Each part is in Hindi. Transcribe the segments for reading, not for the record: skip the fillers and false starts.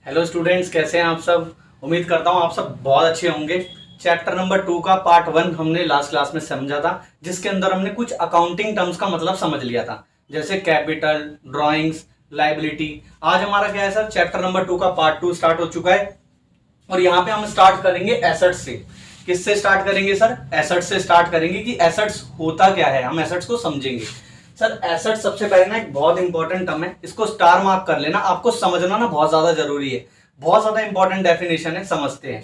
हेलो स्टूडेंट्स, कैसे हैं आप सब। उम्मीद करता हूं आप सब बहुत अच्छे होंगे। चैप्टर नंबर 2 का पार्ट 1 हमने लास्ट क्लास में समझा था, जिसके अंदर हमने कुछ अकाउंटिंग टर्म्स का मतलब समझ लिया था, जैसे कैपिटल, ड्राइंग्स, लाइबिलिटी। आज हमारा क्या है सर, चैप्टर नंबर 2 का पार्ट 2 स्टार्ट हो चुका है और यहाँ पे हम स्टार्ट करेंगे एसेट्स से। किससे स्टार्ट करेंगे सर? एसेट्स से स्टार्ट करेंगे कि एसेट्स होता क्या है, हम एसेट्स को समझेंगे। सर एसेट सबसे पहले ना एक बहुत इंपॉर्टेंट टर्म है, इसको स्टार मार्क कर लेना, आपको समझना ना बहुत ज्यादा जरूरी है। बहुत ज्यादा इंपॉर्टेंट डेफिनेशन है, समझते हैं।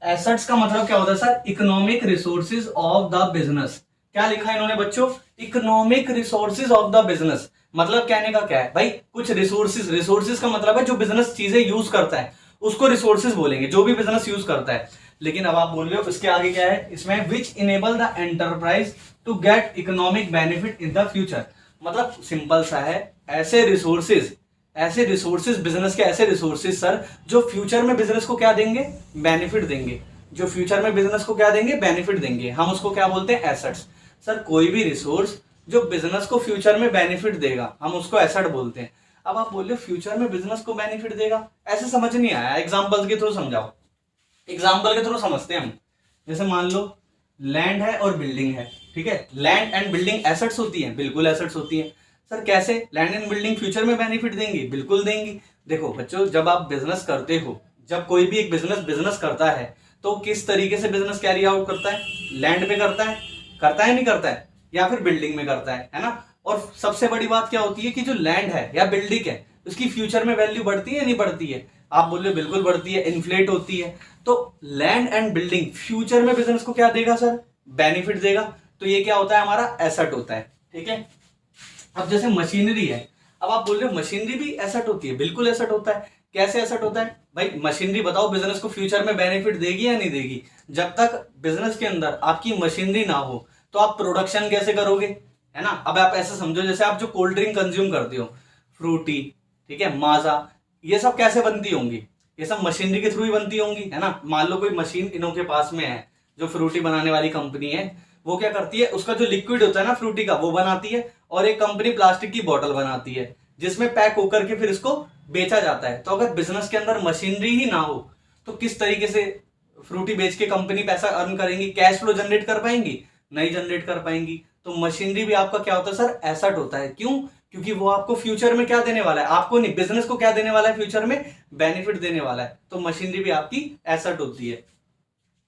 एसेट्स का मतलब क्या होता है sir? Economic resources of the business. क्या लिखा है इन्होंने बच्चों? Economic resources of the business. मतलब कहने का क्या है भाई, कुछ रिसोर्सेज, रिसोर्सेज का मतलब है जो बिजनेस चीजें यूज करता है उसको रिसोर्सेज बोलेंगे, जो भी बिजनेस यूज करता है। लेकिन अब आप बोल रहे हो इसके आगे क्या है, इसमें which enable the enterprise to get economic benefit in the future. मतलब सिंपल सा है, ऐसे रिसोर्सेज बिजनेस के, ऐसे रिसोर्सेज सर जो फ्यूचर में बिजनेस को क्या देंगे, बेनिफिट देंगे। जो फ्यूचर में बिजनेस को क्या देंगे, बेनिफिट देंगे, हम उसको क्या बोलते हैं, एसेट्स। सर कोई भी रिसोर्स जो बिजनेस को फ्यूचर में बेनिफिट देगा हम उसको एसेट बोलते हैं। अब आप बोल रहे हो फ्यूचर में बिजनेस को बेनिफिट देगा, ऐसे समझ नहीं आया, एग्जांपल्स के थ्रू समझाओ। एग्जाम्पल के थ्रू समझते हैं हम। जैसे मान लो लैंड है और बिल्डिंग है, ठीक है। लैंड एंड बिल्डिंग एसेट्स होती है, बिल्कुल एसेट्स होती है। सर कैसे? लैंड एंड बिल्डिंग फ्यूचर में बेनिफिट देंगी, बिल्कुल देंगी। देखो बच्चों, जब आप बिजनेस करते हो, जब कोई भी एक बिजनेस करता है तो किस तरीके से बिजनेस कैरी आउट करता है? लैंड पे करता है नहीं करता है, या फिर बिल्डिंग में करता है ना। और सबसे बड़ी बात क्या होती है कि जो लैंड है या बिल्डिंग है उसकी फ्यूचर में वैल्यू बढ़ती है या नहीं बढ़ती है? आप बोल रहे हो बिल्कुल बढ़ती है, इन्फ्लेट होती है। तो लैंड एंड बिल्डिंग फ्यूचर में बिजनेस को क्या देगा सर? बेनिफिट देगा। तो ये क्या होता है, हमारा एसेट होता है, ठीक है। अब जैसे मशीनरी है, अब आप बोल रहे हो मशीनरी भी एसेट होती है, बिल्कुल एसेट होता है। कैसे एसेट होता है भाई? मशीनरी बताओ बिजनेस को फ्यूचर में बेनिफिट देगी या नहीं देगी? जब तक बिजनेस के अंदर आपकी मशीनरी ना हो तो आप प्रोडक्शन कैसे करोगे, है ना। अब आप ऐसे समझो, जैसे आप जो कोल्ड ड्रिंक कंज्यूम करते हो, फ्रूटी, ठीक है, माजा, ये सब कैसे बनती होंगी? ये सब मशीनरी के थ्रू ही बनती होंगी, है ना। मान लो कोई मशीन इनों के पास में है, जो फ्रूटी बनाने वाली कंपनी है, वो क्या करती है, उसका जो लिक्विड होता है ना फ्रूटी का, वो बनाती है। और एक कंपनी प्लास्टिक की बोतल बनाती है जिसमें पैक होकर के फिर इसको बेचा जाता है। तो अगर बिजनेस के अंदर मशीनरी ही ना हो तो किस तरीके से फ्रूटी बेच के कंपनी पैसा अर्न करेंगी, कैश फ्लो जनरेट कर पाएंगी? नहीं जनरेट कर पाएंगी। तो मशीनरी भी आपका क्या होता है सर? एसेट होता है। क्यों? क्योंकि वो आपको फ्यूचर में क्या देने वाला है, आपको नहीं, बिजनेस को क्या देने वाला है, फ्यूचर में बेनिफिट देने वाला है। तो मशीनरी भी आपकी एसेट होती है।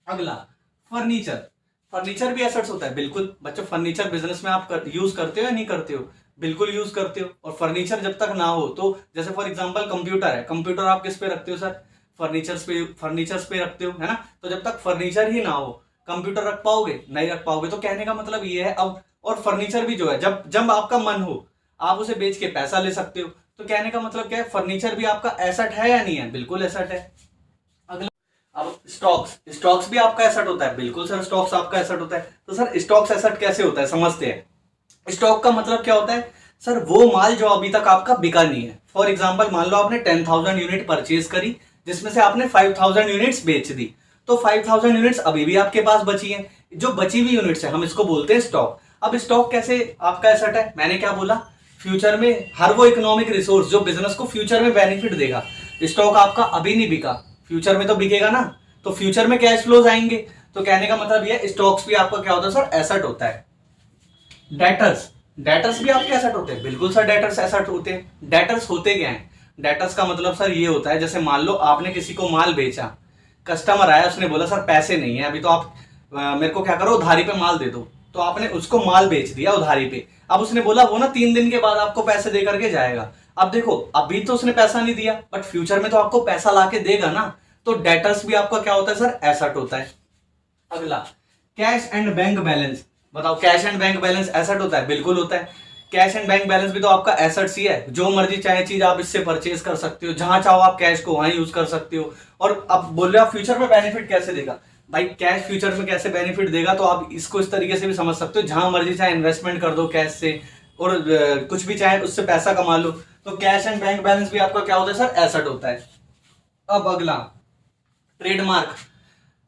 अगला, फर्नीचर। फर्नीचर भी एसेट्स होता है, बिल्कुल बच्चों। फर्नीचर बिजनेस में आप यूज करते हो या नहीं करते हो? बिल्कुल यूज करते हो। और फर्नीचर जब तक ना हो तो, जैसे फॉर एग्जांपल कंप्यूटर है, कंप्यूटर आप किस पे रखते हो सर? फर्नीचर्स पे रखते हो, है ना। तो जब तक फर्नीचर ही ना हो कंप्यूटर रख पाओगे? नहीं रख पाओगे। तो कहने का मतलब ये है अब, और फर्नीचर भी जो है, जब जब आपका मन हो आप उसे बेच के पैसा ले सकते हो। तो कहने का मतलब क्या है, फर्नीचर भी आपका एसेट है या नहीं है? बिल्कुल एसेट है। अगला, अब स्टॉक्स भी आपका एसेट होता है, बिल्कुल सर स्टॉक्स आपका एसेट होता है। तो सर स्टॉक्स एसेट कैसे होता है, समझते हैं। स्टॉक का मतलब क्या होता है सर? वो माल जो अभी तक आपका बिका नहीं है। फॉर एग्जांपल मान लो आपने 10,000 यूनिट परचेज करी, जिसमें से आपने 5,000 यूनिट्स बेच दी। तो 5,000 यूनिट्स अभी भी आपके पास बची हैं। जो बची हुई यूनिट्स है हम इसको बोलते हैं स्टॉक। अब स्टॉक कैसे आपका एसेट है? मैंने क्या बोला, फ्यूचर में हर वो इकोनॉमिक रिसोर्स जो बिजनेस को फ्यूचर में बेनिफिट देगा। स्टॉक आपका अभी नहीं बिका, फ्यूचर में तो बिकेगा ना, तो फ्यूचर में कैश फ्लोज आएंगे। तो कहने का मतलब ये, स्टॉक्स भी आपका क्या होता है सर? एसेट होता है। डेटर्स भी आपके एसेट होते हैं, बिल्कुल सर डेटर्स एसेट होते हैं। डेटर्स होते क्या हैं? डेटर्स का मतलब सर ये होता है, जैसे मान लो आपने किसी को माल बेचा, कस्टमर आया, उसने बोला सर पैसे नहीं है अभी, तो आप मेरे को क्या करो, उधारी पे माल दे दो। तो आपने उसको माल बेच दिया उधारी पे। अब उसने बोला वो ना 3 दिन के बाद आपको पैसे दे करके जाएगा। अब देखो अभी तो उसने पैसा नहीं दिया, बट फ्यूचर में तो आपको पैसा लाके देगा ना। तो डेटर्स भी आपका क्या होता है सर? एसेट होता है। अगला, कैश एंड बैंक बैलेंस। बताओ, cash and bank balance asset होता है? बिल्कुल होता है। कैश एंड बैंक बैलेंस भी तो आपका एसेट्स ही है। जो मर्जी चाहे चीज आप इससे परचेज कर सकते हो, जहां चाहो आप कैश को वहां यूज कर सकते हो। और अब बोल रहे हो आप फ्यूचर में बेनिफिट कैसे देगा? भाई कैश फ्यूचर में कैसे बेनिफिट देगा, तो आप इसको इस तरीके से भी समझ सकते हो, जहां मर्जी चाहे इन्वेस्टमेंट कर दो कैश से, और कुछ भी चाहे उससे पैसा कमा लो। तो कैश एंड बैंक बैलेंस भी आपका क्या होता है सर? एसेट होता है। अब अगला, ट्रेडमार्क।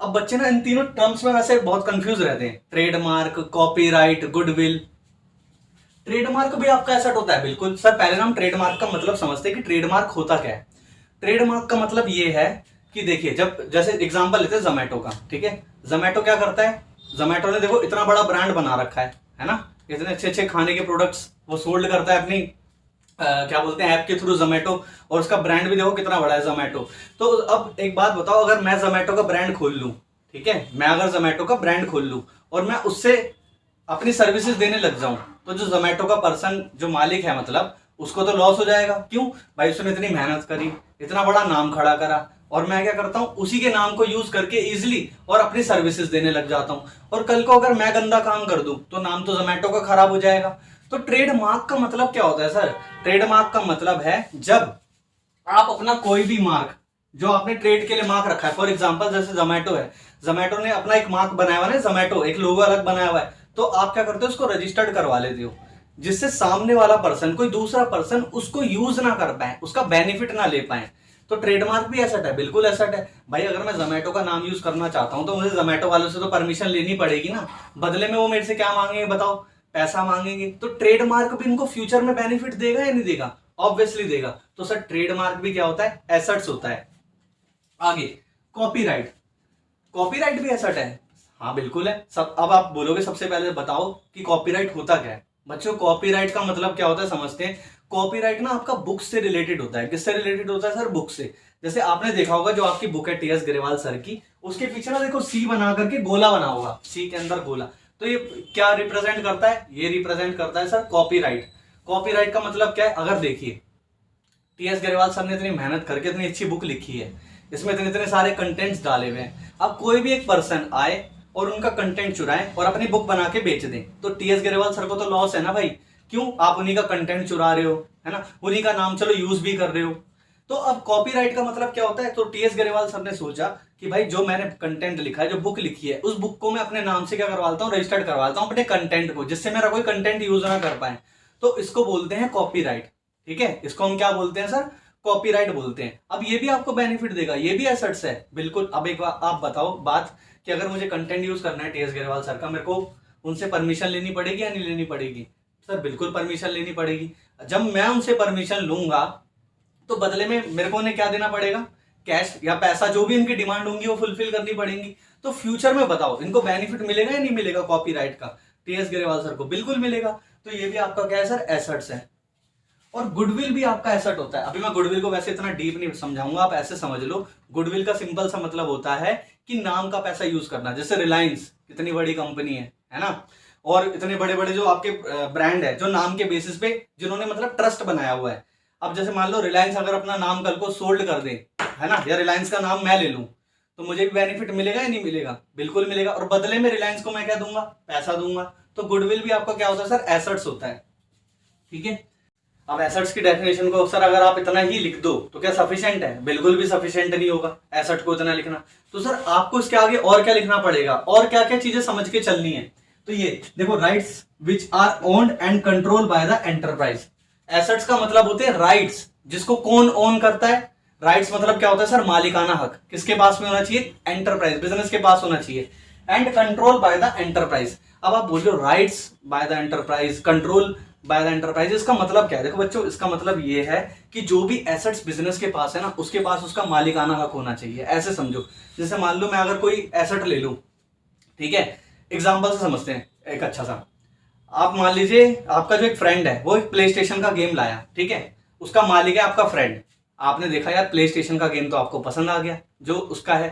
अब बच्चे ना इन तीनों टर्म्स में वैसे बहुत कंफ्यूज रहते हैं, ट्रेडमार्क, कॉपीराइट, गुडविल। ट्रेडमार्क भी आपका एसेट होता है, बिल्कुल सर। पहले ना हम ट्रेडमार्क का मतलब समझते हैं कि ट्रेडमार्क होता क्या है। ट्रेडमार्क का मतलब ये है कि देखिए, जब जैसे एग्जांपल लेते हैं जोमेटो का, ठीक है, जोमेटो क्या करता है, जोमेटो ने देखो इतना बड़ा ब्रांड बना रखा है ना, इतने अच्छे अच्छे खाने के प्रोडक्ट्स वो सोल्ड करता है अपनी क्या बोलते हैं ऐप के थ्रू जोमेटो, और उसका ब्रांड भी देखो कितना बड़ा है जोमेटो। तो अब एक बात बताओ, अगर मैं जोमेटो का ब्रांड खोल लूं, ठीक है, मैं अगर जोमेटो का ब्रांड खोल लूं और मैं उससे अपनी सर्विसेज देने लग जाऊं, तो जो जोमेटो का पर्सन जो मालिक है मतलब उसको तो लॉस हो जाएगा। क्यों भाई, उसने इतनी मेहनत करी, इतना बड़ा नाम खड़ा करा, और मैं क्या करता हूं, उसी के नाम को यूज करके इजिली और अपनी सर्विसेज देने लग जाता हूं, और कल को अगर मैं गंदा काम कर दूं तो नाम तो जोमेटो का खराब हो जाएगा। तो ट्रेडमार्क का मतलब क्या होता है सर, ट्रेडमार्क का मतलब है जब आप अपना कोई भी मार्क जो आपने ट्रेड के लिए मार्क रखा है, फॉर एग्जांपल जैसे जोमेटो है, जोमेटो ने अपना एक मार्क बनाया हुआ है, जोमेटो एक लोगो अलग बनाया हुआ है, तो आप क्या करते हो, उसको रजिस्टर्ड करवा लेते हो, जिससे सामने वाला पर्सन, कोई दूसरा पर्सन उसको यूज ना कर पाए, उसका बेनिफिट ना ले पाए। तो ट्रेडमार्क भी एसेट है, बिल्कुल एसेट है भाई। अगर मैं जोमेटो का नाम यूज करना चाहता हूं तो मुझे जोमेटो वालों से तो परमिशन लेनी पड़ेगी ना, बदले में वो मेरे से क्या मांगेंगे बताओ, पैसा मांगेंगे। तो ट्रेडमार्क भी इनको फ्यूचर में बेनिफिट देगा या नहीं देगा, ऑब्वियसली देगा। तो सर ट्रेडमार्क भी क्या होता है, एसेट्स होता है। आगे कॉपीराइट, कॉपीराइट भी एसेट है, हाँ बिल्कुल है। सब अब आप बोलोगे सबसे पहले बताओ कि कॉपीराइट होता क्या है। बच्चों कॉपीराइट का मतलब क्या होता है समझते हैं। कॉपीराइट ना आपका बुक से रिलेटेड होता है। किससे रिलेटेड होता है सर, बुक से। जैसे आपने देखा होगा जो आपकी बुक है टी.एस. ग्रेवाल सर की, उसके पीछे ना देखो सी बना करके गोला बना होगा, सी के अंदर गोला, तो ये क्या रिप्रेजेंट करता है, ये रिप्रेजेंट करता है सर कॉपीराइट। कॉपीराइट का मतलब क्या है, अगर देखिए टी.एस. ग्रेवाल सर ने इतनी मेहनत करके इतनी अच्छी बुक लिखी है, इसमें इतने इतने सारे कंटेंट्स डाले हुए हैं, अब कोई भी एक पर्सन आए और उनका कंटेंट चुराए और अपनी बुक बना के बेच दें, तो टी.एस. ग्रेवाल सर को तो लॉस है ना भाई। क्यों, आप उन्हीं का कंटेंट चुरा रहे हो, है ना, उन्हीं का नाम चलो यूज भी कर रहे हो। तो अब कॉपीराइट का मतलब क्या होता है, तो टी.एस. ग्रेवाल सर ने सोचा कि भाई जो मैंने कंटेंट लिखा है, जो बुक लिखी है, उस बुक को मैं अपने नाम से क्या करवाता हूँ, रजिस्टर्ड करवाता हूँ अपने कंटेंट को, जिससे मेरा कोई कंटेंट यूज ना कर पाए। तो इसको बोलते हैं कॉपीराइट, ठीक है, इसको हम क्या बोलते हैं सर, कॉपीराइट बोलते हैं। अब ये भी आपको बेनिफिट देगा, ये भी एसेट्स है बिल्कुल। अब एक बार आप बताओ बात कि अगर मुझे कंटेंट यूज करना है टी.एस. ग्रेवाल सर का, मेरे को उनसे परमिशन लेनी पड़ेगी या नहीं लेनी पड़ेगी सर, बिल्कुल परमिशन लेनी पड़ेगी। जब मैं उनसे परमिशन लूंगा तो बदले में मेरे को उन्हें क्या देना पड़ेगा, कैश या पैसा, जो भी इनकी डिमांड होंगी वो फुलफिल करनी पड़ेंगी। तो फ्यूचर में बताओ इनको बेनिफिट मिलेगा या नहीं मिलेगा कॉपीराइट का, टी.एस. ग्रेवाल सर को बिल्कुल मिलेगा। तो ये भी आपका क्या है सर, एसेट्स है। और गुडविल भी आपका एसेट होता है। अभी मैं गुडविल को वैसे इतना डीप नहीं समझाऊंगा, आप ऐसे समझ लो। गुडविल का सिंपल सा मतलब होता है कि नाम का पैसा यूज करना। जैसे रिलायंस कितनी बड़ी कंपनी है ना, और इतने बड़े बड़े जो आपके ब्रांड है, जो नाम के बेसिस पे जिन्होंने मतलब ट्रस्ट बनाया हुआ है। अब जैसे मान लो रिलायंस अगर अपना नाम कल को सोल्ड कर दे, है ना, या रिलायंस का नाम मैं ले लूं, तो मुझे भी बेनिफिट मिलेगा या नहीं मिलेगा, बिल्कुल मिलेगा। और बदले में रिलायंस को मैं क्या दूंगा, पैसा दूंगा। तो गुडविल भी आपका क्या होता है सर, एसेट्स होता है, ठीक है। अब एसेट्स की डेफिनेशन को सर अगर आप इतना ही लिख दो तो क्या सफिशिएंट है, बिल्कुल भी सफिशिएंट नहीं होगा एसेट को इतना लिखना। तो सर आपको इसके आगे और क्या लिखना पड़ेगा, और क्या क्या चीजें समझ के चलनी है। तो ये देखो, rights which are owned and control by the enterprise. Assets का मतलब होते हैं राइट्स, जिसको कौन ओन करता है। राइट्स मतलब क्या होता है सर, मालिकाना हक। किसके पास में होना चाहिए, एंटरप्राइज, बिजनेस के पास होना चाहिए। And control by the enterprise. अब आप बोल रहे हो rights bye the enterprise, control by the enterprise, इसका मतलब क्या है। देखो बच्चों, इसका मतलब ये है कि जो भी एसेट्स बिजनेस के पास है ना, उसके पास उसका मालिकाना हक होना चाहिए। ऐसे समझो, जैसे मान लो मैं अगर कोई एसेट ले लूं, ठीक है, एग्जाम्पल से समझते हैं एक अच्छा सा। आप मान लीजिए आपका जो एक फ्रेंड है वो एक प्ले स्टेशन का गेम लाया, ठीक है, उसका मालिक है आपका फ्रेंड। आपने देखा यार प्ले स्टेशन का गेम तो आपको पसंद आ गया जो उसका है,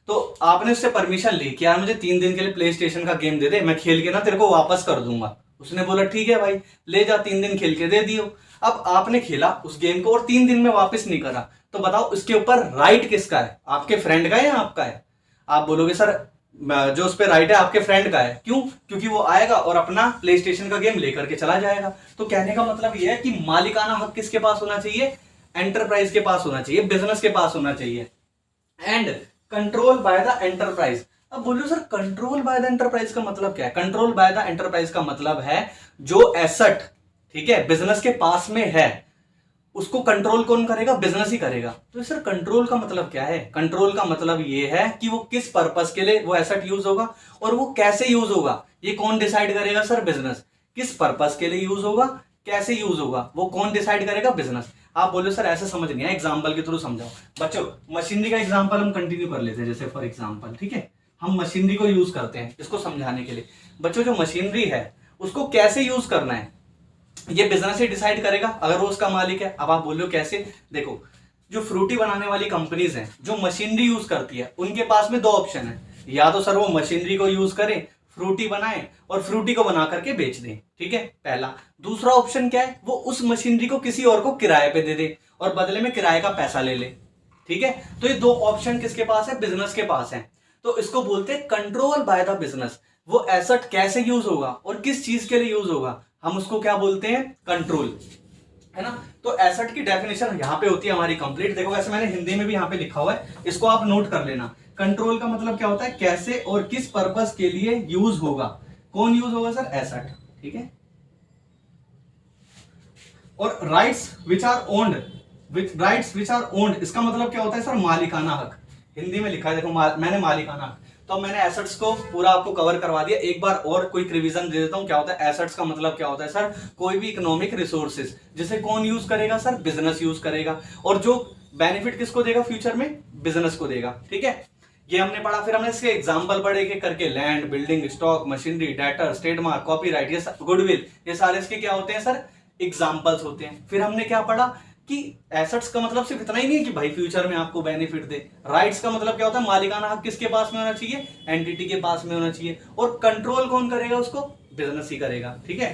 तो आपने उससे परमिशन ली कि यार मुझे 3 दिन के लिए प्ले स्टेशन का गेम दे दे, मैं खेल के ना तेरे को वापस कर दूंगा। उसने बोला ठीक है भाई ले जा, 3 दिन खेल के दे दियो। अब आपने खेला उस गेम को और 3 दिन में वापस नहीं करा, तो बताओ इसके ऊपर राइट किसका है, आपके फ्रेंड का है या आपका है। आप बोलोगे सर जो उस पर राइट है आपके फ्रेंड का है। क्यों, क्योंकि वो आएगा और अपना प्ले स्टेशन का गेम लेकर के चला जाएगा। तो कहने का मतलब ये है कि मालिकाना हक किसके पास होना चाहिए, एंटरप्राइज के पास होना चाहिए, बिजनेस के पास होना चाहिए। And control by the enterprise. अब बोलो sir control by the enterprise का मतलब क्या है। कंट्रोल बाय द एंटरप्राइज का मतलब है जो एसेट, ठीक है, बिजनेस के पास में है, उसको कंट्रोल कौन करेगा, बिजनेस ही करेगा। तो सर कंट्रोल का मतलब क्या है, कंट्रोल का मतलब ये है कि वो किस पर्पस के लिए वो एसेट यूज होगा और वो कैसे यूज होगा, ये कौन डिसाइड करेगा सर, बिजनेस। किस पर्पस के लिए यूज होगा, कैसे यूज होगा, वो कौन डिसाइड करेगा, बिजनेस। आप बोलो सर ऐसे समझ नहीं है, एग्जाम्पल के थ्रू समझाओ। बच्चों मशीनरी का एग्जाम्पल हम कंटिन्यू कर लेते हैं, जैसे फॉर एग्जाम्पल, ठीक है, हम मशीनरी को यूज करते हैं इसको समझाने के लिए। बच्चों जो मशीनरी है उसको कैसे यूज करना है ये बिजनेस ही डिसाइड करेगा, अगर वो उसका मालिक है। अब आप बोल रहे हो कैसे, देखो जो फ्रूटी बनाने वाली कंपनीज हैं जो मशीनरी यूज करती है उनके पास में दो ऑप्शन है, या तो सर वो मशीनरी को यूज करें, फ्रूटी बनाएं और फ्रूटी को बना करके बेच दें, ठीक है, पहला। दूसरा ऑप्शन क्या है, वो उस मशीनरी को किसी और को किराए पे दे दे और बदले में किराए का पैसा ले ले, ठीक है। तो ये दो ऑप्शन किसके पास है, बिजनेस के पास है। तो इसको बोलते हैं कंट्रोल बाय द बिजनेस। वो एसेट कैसे यूज होगा और किस चीज के लिए यूज होगा, हम उसको क्या बोलते हैं, कंट्रोल, है ना। तो एसेट की डेफिनेशन यहाँ पे होती है हमारी कंप्लीट। देखो वैसे मैंने हिंदी में भी यहाँ पे लिखा हुआ है, इसको आप नोट कर लेना। कंट्रोल का मतलब क्या होता है, कैसे और किस पर्पस के लिए यूज होगा। कौन यूज होगा सर, एसेट, ठीक है। और rights which are owned, rights which are owned इसका मतलब क्या होता है सर, मालिकाना हक। हिंदी में लिखा है देखो, मैंने मालिकाना हक। तो मैंने एसेट्स को पूरा आपको कवर करवा दिया, एक बार और कोई रिवीजन दे देता हूं। क्या होता है एसेट्स का मतलब, क्या होता है सर, कोई भी इकोनॉमिक रिसोर्सेज जिसे कौन यूज करेगा सर, बिजनेस यूज करेगा, और जो बेनिफिट किसको देगा फ्यूचर में, बिजनेस को देगा, ठीक है। ये हमने पढ़ा, फिर हमने इसके एग्जांपल पढ़े एक करके, land, building, stock, machinery, debtor, trademark, copyright, ये गुडविल, ये सारे इसके क्या होते हैं सर, एग्जांपल्स होते हैं। फिर हमने क्या पढ़ा कि एसेट्स का मतलब सिर्फ इतना ही नहीं है कि भाई फ्यूचर में आपको बेनिफिट दे। राइट्स का मतलब क्या होता है, मालिकाना हक किसके पास में होना चाहिए, एंटिटी के पास में होना चाहिए। और कंट्रोल कौन करेगा उसको, बिजनेस ही करेगा, ठीक है।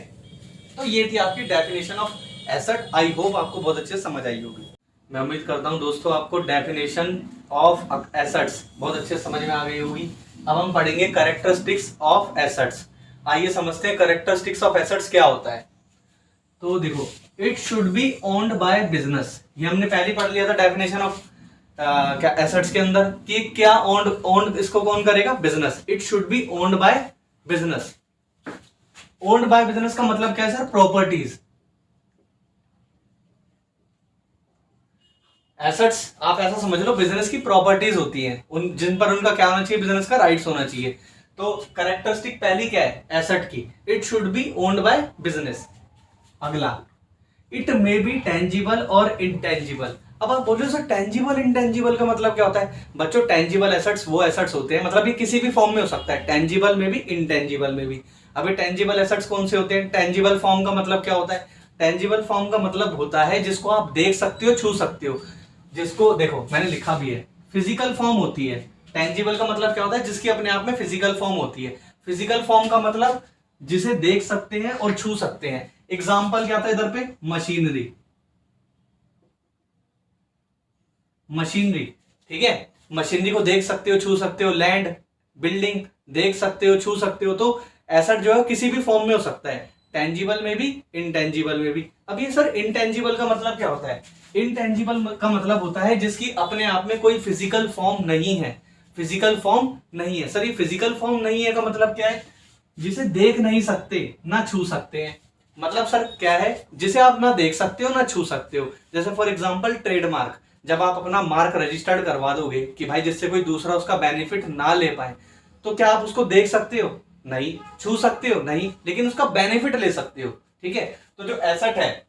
तो ये थी आपकी definition of asset. I hope आपको बहुत अच्छे से समझ आई होगी। मैं उम्मीद करता हूं दोस्तों आपको डेफिनेशन ऑफ एसेट्स बहुत अच्छे समझ में आ गई होगी। अब हम पढ़ेंगे कैरेक्टरिस्टिक्स ऑफ एसेट्स। आइए समझते हैं कैरेक्टरिस्टिक्स ऑफ एसेट्स क्या होता है। तो देखो, it should be owned by business, ये हमने पहले पढ़ लिया था डेफिनेशन ऑफ क्या एसेट्स के अंदर, कि क्या ओन्ड इसको कौन करेगा, business. It should be owned by business. Owned by business का मतलब क्या है सर, प्रॉपर्टीज। एसेट्स आप ऐसा समझ लो, बिजनेस की प्रॉपर्टीज होती हैं, उन जिन पर उनका क्या होना चाहिए, बिजनेस का राइट्स होना चाहिए। तो कैरेक्टरिस्टिक पहली क्या है एसेट की, it should be owned by business. अगला, इट मे बी टेंजिबल और इंटेंजिबल। अब आप बोल रहे हो सर टेंजिबल इंटेंजिबल का मतलब क्या होता है। बच्चों टेंजिबल एसेट्स वो एसेट्स होते हैं, मतलब ये किसी भी फॉर्म में हो सकता है, टेंजिबल में भी इंटेंजिबल में भी। अभी टेंजिबल एसेट्स कौन से होते हैं, टेंजिबल फॉर्म का मतलब क्या होता है, टेंजिबल फॉर्म का मतलब होता है जिसको आप देख सकते हो, छू सकते हो, जिसको देखो मैंने लिखा भी है, फिजिकल फॉर्म होती है। टेंजिबल का मतलब क्या होता है, जिसकी अपने आप में फिजिकल फॉर्म होती है। फिजिकल फॉर्म का मतलब जिसे देख सकते हैं और छू सकते हैं। एग्जाम्पल क्या था इधर पे, मशीनरी, मशीनरी, ठीक है, मशीनरी को देख सकते हो, छू सकते हो। लैंड, बिल्डिंग, देख सकते हो, छू सकते हो। तो एसेट जो है किसी भी फॉर्म में हो सकता है, टेंजिबल में भी, इंटेंजिबल में भी। अब ये सर इंटेंजिबल का मतलब क्या होता है, इंटेंजिबल का मतलब होता है जिसकी अपने आप में कोई फिजिकल फॉर्म नहीं है। फिजिकल फॉर्म नहीं है सर, ये फिजिकल फॉर्म नहीं है का मतलब क्या है, जिसे देख नहीं सकते ना छू सकते हैं। मतलब सर क्या है, जिसे आप ना देख सकते हो ना छू सकते हो। जैसे फॉर एग्जांपल ट्रेडमार्क, जब आप अपना मार्क रजिस्टर्ड करवा दोगे कि भाई जिससे कोई दूसरा उसका बेनिफिट ना ले पाए, तो क्या आप उसको देख सकते हो, नहीं। छू सकते हो, नहीं, लेकिन उसका बेनिफिट ले सकते हो, ठीक है। तो जो एसेट है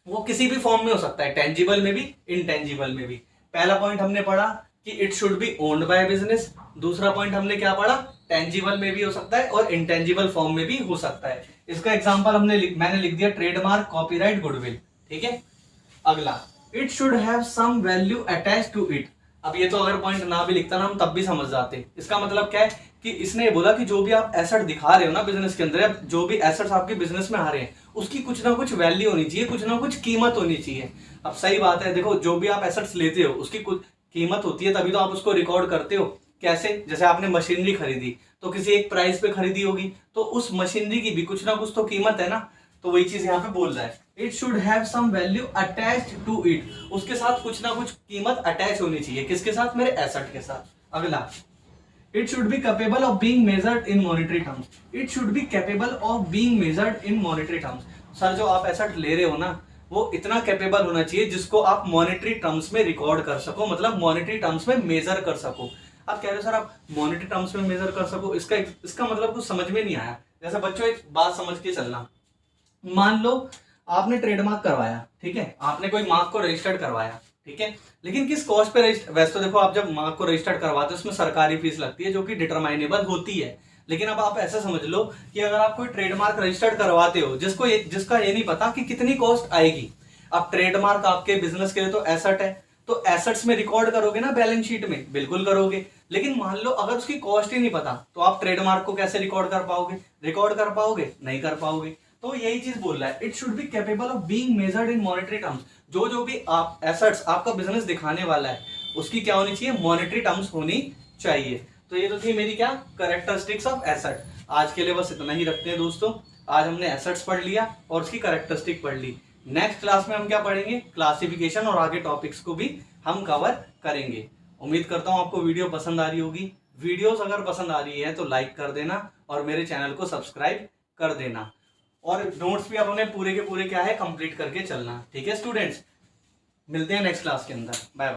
वो किसी भी फॉर्म में हो सकता है, टेंजिबल में भी, इंटेंजिबल में भी। पहला पॉइंट हमने पढ़ा कि it should be owned by business. दूसरा पॉइंट हमने क्या पढ़ा, टेंजिबल में भी हो सकता है और इंटेंजिबल फॉर्म में भी हो सकता है। इसका एग्जांपल मैंने लिख दिया, ट्रेडमार्क, कॉपीराइट, गुडविल, ठीक है। अगला, it should have some value attach to it. अब ये तो अगर पॉइंट ना भी लिखता ना हम तब भी समझ जाते। इसका मतलब क्या है कि इसने ये बोला कि जो भी आप एसेट दिखा रहे हो ना बिजनेस के अंदर, या जो भी एसेट्स आपके बिजनेस में आ रहे हैं, उसकी कुछ ना कुछ वैल्यू होनी चाहिए, कुछ ना कुछ कीमत होनी चाहिए। अब सही बात है, देखो जो भी आप एसेट्स लेते हो उसकी कुछ कीमत होती है, तभी तो आप उसको रिकॉर्ड करते हो। कैसे, जैसे आपने मशीनरी खरीदी तो किसी एक प्राइस पे खरीदी होगी, तो उस मशीनरी की भी कुछ ना कुछ तो कीमत है ना। तो वही चीज यहाँ पे बोल रहा है, it should have some value attached to it. उसके साथ कुछ ना कुछ कीमत अटैच होनी चाहिए, किसके साथ, मेरे एसेट के साथ। अगला, it should be capable of being measured in monetary terms. It should be capable of being measured in monetary terms. Sir जो आप एसेट ले रहे हो ना, वो इतना कैपेबल होना चाहिए जिसको आप मॉनेटरी टर्म्स में रिकॉर्ड कर सको, मतलब मॉनेटरी टर्म्स में मेजर कर सको। आप कह रहे हो सर आप मॉनेटरी टर्म्स में मेजर कर सको, इसका मतलब कुछ समझ में नहीं आया। जैसे बच्चों एक बात समझ के चलना, मान लो आपने ट्रेडमार्क करवाया, ठीक है, आपने कोई मार्क को रजिस्टर्ड करवाया, ठीक है, लेकिन किस कॉस्ट पे रजिस्टर, वैसे तो देखो आप जब मार्क को रजिस्टर्ड करवाते हो उसमें सरकारी फीस लगती है जो कि डिटरमाइनेबल होती है, लेकिन अब आप ऐसा समझ लो कि अगर आप कोई ट्रेडमार्क रजिस्टर्ड करवाते हो जिसका ये नहीं पता कि कितनी कॉस्ट आएगी। अब ट्रेडमार्क आपके बिजनेस के लिए तो एसेट है, तो एसेट्स में रिकॉर्ड करोगे ना बैलेंस शीट में, बिल्कुल करोगे, लेकिन मान लो अगर उसकी कॉस्ट ही नहीं पता तो आप ट्रेडमार्क को कैसे रिकॉर्ड कर पाओगे? रिकॉर्ड कर पाओगे? नहीं कर पाओगे। तो यही चीज बोल रहा है, it should be capable of being measured in monetary terms. जो भी आप एसेट्स आपका बिजनेस दिखाने वाला है उसकी क्या होनी चाहिए? मॉनेटरी टर्म्स होनी चाहिए। तो ये तो थी मेरी क्या कैरेक्टरिस्टिक्स ऑफ एसेट। आज के लिए बस इतना ही रखते हैं दोस्तों। आज हमने एसेट्स पढ़ लिया और उसकी कैरेक्टरिस्टिक पढ़ ली। नेक्स्ट क्लास में हम क्या पढ़ेंगे? क्लासिफिकेशन और आगे टॉपिक्स को भी हम कवर करेंगे। उम्मीद करता हूं आपको वीडियो पसंद आ रही होगी। वीडियोस अगर पसंद आ रही है तो लाइक कर देना और मेरे चैनल को सब्सक्राइब कर देना, और नोट्स भी अपने पूरे के पूरे क्या है कंप्लीट करके चलना। ठीक है स्टूडेंट्स, मिलते हैं नेक्स्ट क्लास के अंदर। Bye bye.